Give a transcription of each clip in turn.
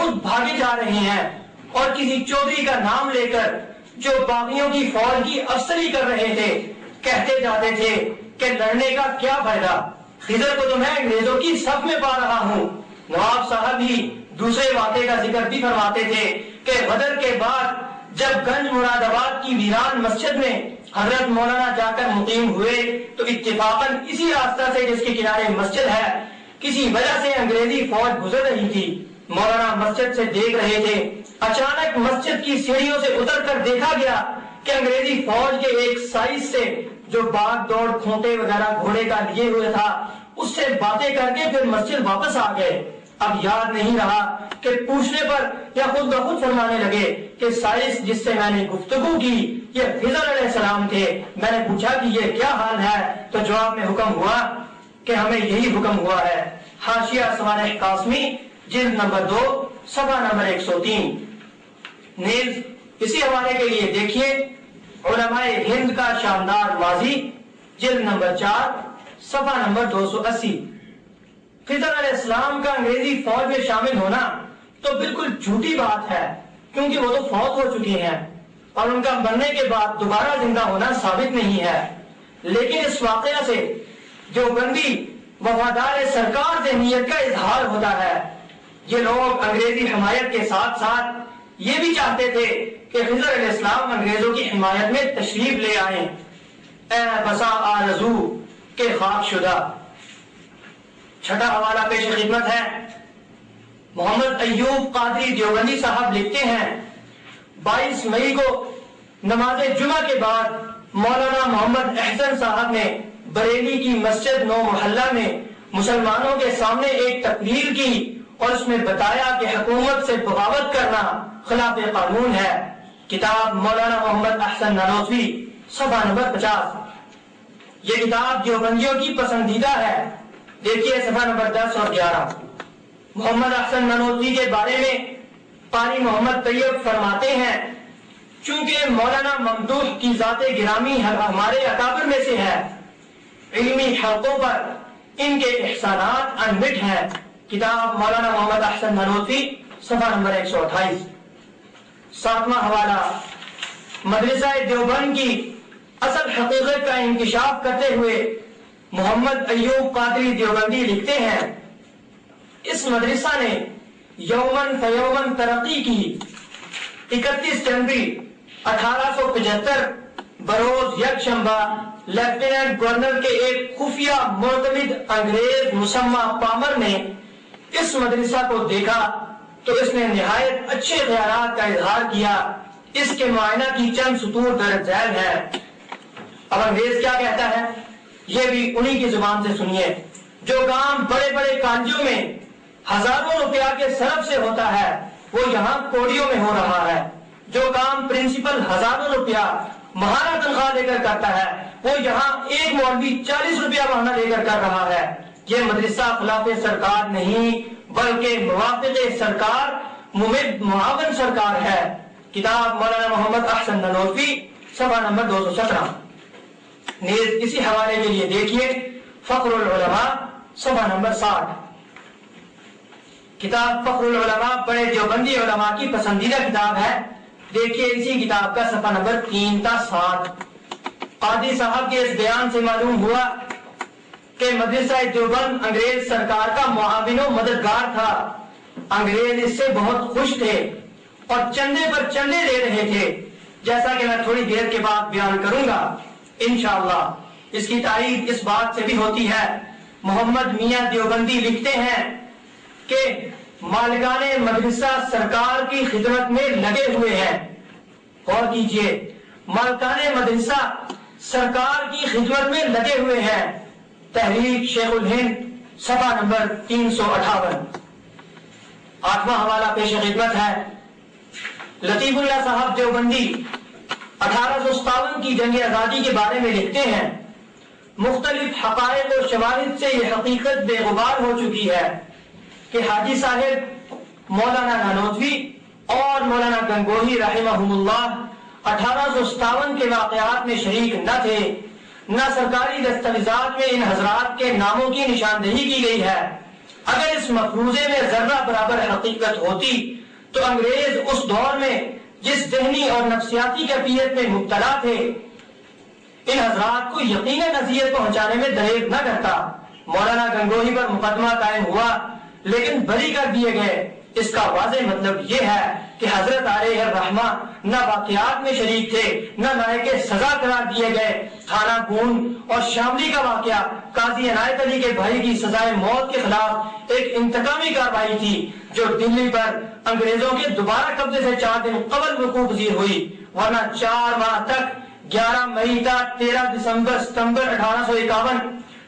خود بھاگے جا رہے ہیں اور کسی چودھری کا نام لے کر جو باغیوں کی فوج کی افسری کر رہے تھے کہتے جاتے تھے کہ لڑنے کا کیا فائدہ، خضر کو تو میں انگریزوں کی صف میں پا رہا ہوں۔ نواب صاحب ہی دوسرے واقعے کا ذکر بھی فرماتے تھے کہ غدر کے بعد جب گنج مراد آباد کی ویران مسجد میں حضرت مولانا جا کر مقیم ہوئے تو اتفاقاً اسی راستہ سے جس کے کنارے مسجد ہے کسی وجہ سے انگریزی فوج گزر رہی تھی۔ مولانا مسجد سے دیکھ رہے تھے، اچانک مسجد کی سیڑھیوں سے اتر کر دیکھا گیا کہ انگریزی فوج کے ایک سائز سے جو باغ دوڑ کھونٹے وغیرہ گھوڑے کا لیے ہوئے تھا اس سے باتیں کر کے پھر مسجد واپس آ گئے۔ اب یاد نہیں رہا کہ پوچھنے پر یا خود بخود فرمانے لگے کہ سائز جس سے میں نے گفتگو کی یہ خضر علیہ السلام تھے۔ میں نے پوچھا کہ یہ کیا حال ہے تو جواب میں حکم ہوا کہ ہمیں یہی حکم ہوا ہے۔ حاشیہ صالح قاسمی جلد نمبر 2 صفحہ نمبر 103۔ نیز اسی حوالے کے لیے دیکھیے علماء ہند کا شاندار ماضی جلد نمبر 4 صفحہ نمبر 280۔ خضر علیہ السلام کا انگریزی فوج میں شامل ہونا تو بالکل جھوٹی بات ہے کیونکہ وہ تو فوت ہو چکے ہیں اور ان کا مرنے کے بعد دوبارہ زندہ ہونا ثابت نہیں ہے، لیکن اس واقعہ سے جو بندی وفادار سرکار سے نیت کا اظہار ہوتا ہے۔ یہ لوگ انگریزی حمایت کے ساتھ ساتھ یہ بھی چاہتے تھے کہ خضر علیہ السلام انگریزوں کی حمایت میں تشریف لے آئیں۔ اے بسا آرزو کے خاک شدہ۔ چھٹا حوالہ پیش خدمت ہے، محمد ایوب قادری دیوبندی صاحب لکھتے ہیں 22 مئی کو نماز جمعہ کے بعد مولانا محمد احسن صاحب نے بریلی کی مسجد نو محلہ میں مسلمانوں کے سامنے ایک تقریر کی اور اس میں بتایا کہ حکومت سے بغاوت کرنا خلاف قانون ہے۔ کتاب مولانا محمد احسن نانوتوی صفحہ نمبر 50۔ یہ کتاب دیوبندیوں کی پسندیدہ ہے، دیکھیے صفحہ نمبر 10 اور 11۔ محمد احسن نانوتوی کے بارے میں قاری محمد طیب فرماتے ہیں چونکہ مولانا ممدوح کی ذات گرامی ہمارے اکابر میں سے ہے، علمی حلقوں پر ان کے احسانات انمٹ ہیں۔ کتاب مولانا محمد احسن نانوتوی صفحہ نمبر 128۔ 7واں حوالہ مدرسہ دیوبند کی اصل حقیقت کا انکشاف کرتے ہوئے محمد ایوب قادری دیوبندی لکھتے ہیں اس مدرسہ نے یومن فیومن ترقی کی۔ 31 جنوری 1875 بروز یکشنبہ لیفٹیننٹ گورنر کے ایک خفیہ معتمد انگریز مسمى پامر نے اس مدرسہ کو دیکھا تو اس نے نہایت اچھے خیالات کا اظہار کیا۔ اس کے معائنہ کی چند سطور درج ذیل ہے۔ اب انگریز کیا کہتا ہے یہ بھی انہی کی زبان سے سنیے۔ جو کام بڑے بڑے کالجوں میں ہزاروں روپیہ کے صرف سے ہوتا ہے وہ یہاں کوڑیوں میں ہو رہا ہے۔ جو کام پرنسپل ہزاروں روپیہ ماہانہ تنخواہ لے کر کرتا ہے وہ یہاں ایک مولوی 40 روپیہ ماہانہ لے کر کر رہا ہے۔ یہ مدرسہ خلاف سرکار نہیں بلکہ موافق سرکار معاون سرکار ہے۔ کتاب مولانا محمد احسن نانوتوی صفحہ نمبر 217۔ نیز اسی حوالے کے لیے دیکھیے فخر العلماء صفحہ نمبر 60۔ کتاب فخر العلماء بڑے دیوبندی علماء کی پسندیدہ کتاب ہے، دیکھیے اسی کتاب کا صفحہ نمبر 3 تا 7۔ قاضی صاحب کے اس بیان سے معلوم ہوا کہ مدرسہ دیوبند انگریز سرکار کا معاون و مددگار تھا۔ انگریز اس سے بہت خوش تھے اور چندے پر چندے دے رہے تھے، جیسا کہ میں تھوڑی دیر کے بعد بیان کروں گا انشاءاللہ۔ اس کی تائید اس بات سے بھی ہوتی ہے، محمد میاں دیوبندی لکھتے ہیں کہ مالکان مدرسہ سرکار کی خدمت میں لگے ہوئے ہیں۔ غور کیجئے، مالکان مدرسہ سرکار کی خدمت میں لگے ہوئے ہیں۔ تحریک شیخ الہند صفحہ نمبر 358۔ 8واں حوالہ پیش خدمت ہے، لطیف اللہ صاحب دیوبندی 1857 کی جنگ آزادی کے بارے میں لکھتے ہیں مختلف حقائق و شواہد سے یہ حقیقت بے غبار ہو چکی ہے کہ حاجی صاحب مولانا نانوتوی اور مولانا گنگوہی رحمہم اللہ 1857 کے واقعات میں شریک نہ تھے، نہ سرکاری دستاویزات میں ان حضرات کے ناموں کی نشاندہی کی گئی ہے۔ اگر اس مفروضے میں ذرہ برابر حقیقت ہوتی تو انگریز اس دور میں جس ذہنی اور نفسیاتی کیفیت میں مبتلا تھے ان حضرات کو یقیناً اذیت پہنچانے میں دریغ نہ کرتا۔ مولانا گنگوہی پر مقدمہ قائم ہوا لیکن بری کر دیے گئے۔ اس کا واضح مطلب یہ ہے کہ حضرت علیہ الرحمہ نہ واقعات میں شریک تھے نہ لائق سزا قرار دیے گئے۔ تھانہ گون اور شاملی کا واقعہ قاضی عنایت علی کے بھائی کی سزائے موت کے خلاف ایک انتقامی کارروائی تھی جو دلی پر انگریزوں کے دوبارہ قبضے سے 4 دن قبل وقوع پذیر ہوئی، ورنہ 4 ماہ تک 11 مئی تا 13 ستمبر 1851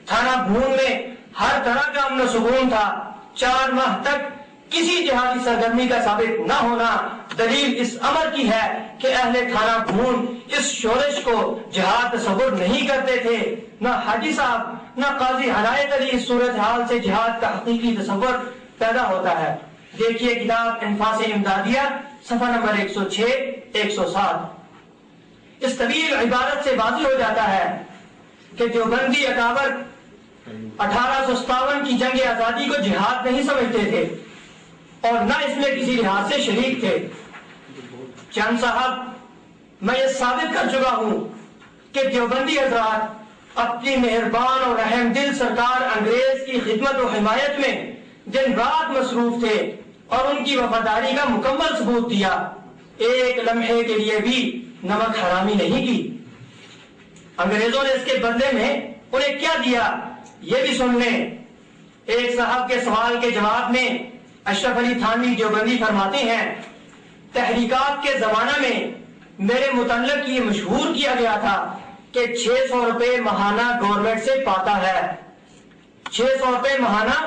تھانہ گون میں ہر طرح کا امن و سکون تھا۔ 4 ماہ تک کسی جہادی سرگرمی کا ثابت نہ ہونا دلیل اس امر کی ہے کہ اہل تھانہ گون اس شورش کو جہاد تصور نہیں کرتے تھے۔ نہ حاجی صاحب نہ قاضی عنایت علی اس صورتحال سے جہاد کا حقیقی تصور پیدا ہوتا ہے۔ دیکھیے کتاب انفاس امدادیہ صفحہ نمبر 106 107۔ اس طویل عبارت سے واضح ہو جاتا ہے کہ دیوبندی اکابر 1857 کی جنگ آزادی کو جہاد نہیں سمجھتے تھے اور نہ اس میں کسی لحاظ سے شریک تھے۔ چند صاحب، میں یہ ثابت کر چکا ہوں کہ دیوبندی حضرات اپنی مہربان اور رحم دل سرکار انگریز کی خدمت و حمایت میں دن رات مصروف تھے اور ان کی وفاداری کا مکمل ثبوت دیا۔ ایک لمحے کے لیے بھی نمک حرامی نہیں کی۔ انگریزوں نے اس کے بدلے میں انہیں کیا دیا یہ بھی سن لیں۔ ایک صاحب کے سوال کے جواب میں اشرف علی تھانوی دیوبندی فرماتے ہیں، تحریکات کے زمانہ میں میرے متعلق یہ مشہور کیا گیا تھا کہ 600 روپے ماہانہ گورنمنٹ سے پاتا ہے۔ 600 روپے ماہانہ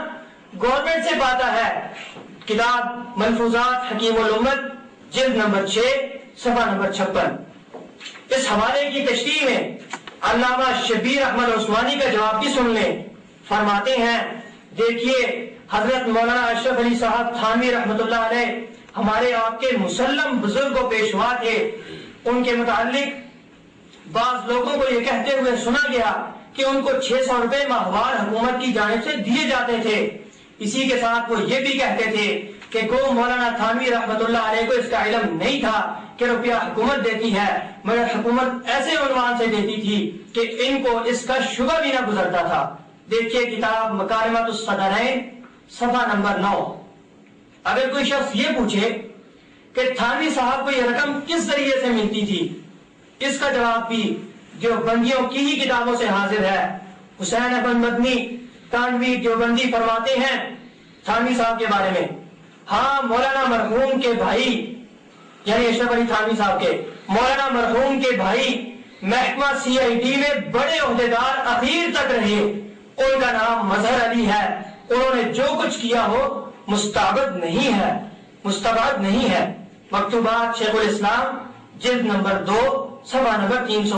گورنمنٹ سے پاتا ہے۔ کتاب ملفوظات حکیم الامت جلد نمبر 6 صفحہ نمبر 56۔ اس حوالے کی تشریح میں علامہ شبیر احمد عثمانی کا جواب بھی سن لیں۔ فرماتے ہیں، دیکھیے حضرت مولانا اشرف علی صاحب تھانوی رحمۃ اللہ علیہ ہمارے آپ کے مسلم بزرگ و پیشوا تھے۔ ان کے متعلق بعض لوگوں کو یہ کہتے ہوئے سنا گیا کہ ان کو 600 روپے ماہوار حکومت کی جانب سے دیے جاتے تھے۔ اسی کے ساتھ وہ یہ بھی کہتے تھے کہ گو مولانا تھانوی رحمۃ اللہ علیہ کو اس کا علم نہیں تھا کہ روپیہ حکومت دیتی ہے، مگر حکومت ایسے عنوان سے دیتی تھی کہ ان کو اس کا شبہ بھی نہ گزرتا تھا۔ دیکھیے کتاب مکارمت الصدرین صفحہ نمبر 9۔ اگر کوئی شخص یہ پوچھے کہ تھانوی صاحب کو یہ رقم کس ذریعے سے ملتی تھی، اس کا جواب بھی دیوبندیوں کی ہی کتابوں سے حاضر ہے۔ حسین احمد مدنی تھانوی دیوبندی فرماتے ہیں تھانوی صاحب کے بارے میں، ہاں مولانا مرحوم کے بھائی یعنی اشرف علی تھانوی صاحب کے مولانا مرحوم کے بھائی محکمہ CID میں بڑے عہدیدار اخیر تک رہے۔ ان کا نام مظہر علی ہے۔ انہوں نے جو کچھ کیا ہو مستبعد نہیں ہے۔ مکتوبات شیخ الاسلام جلد نمبر 2 صفحہ نمبر 300۔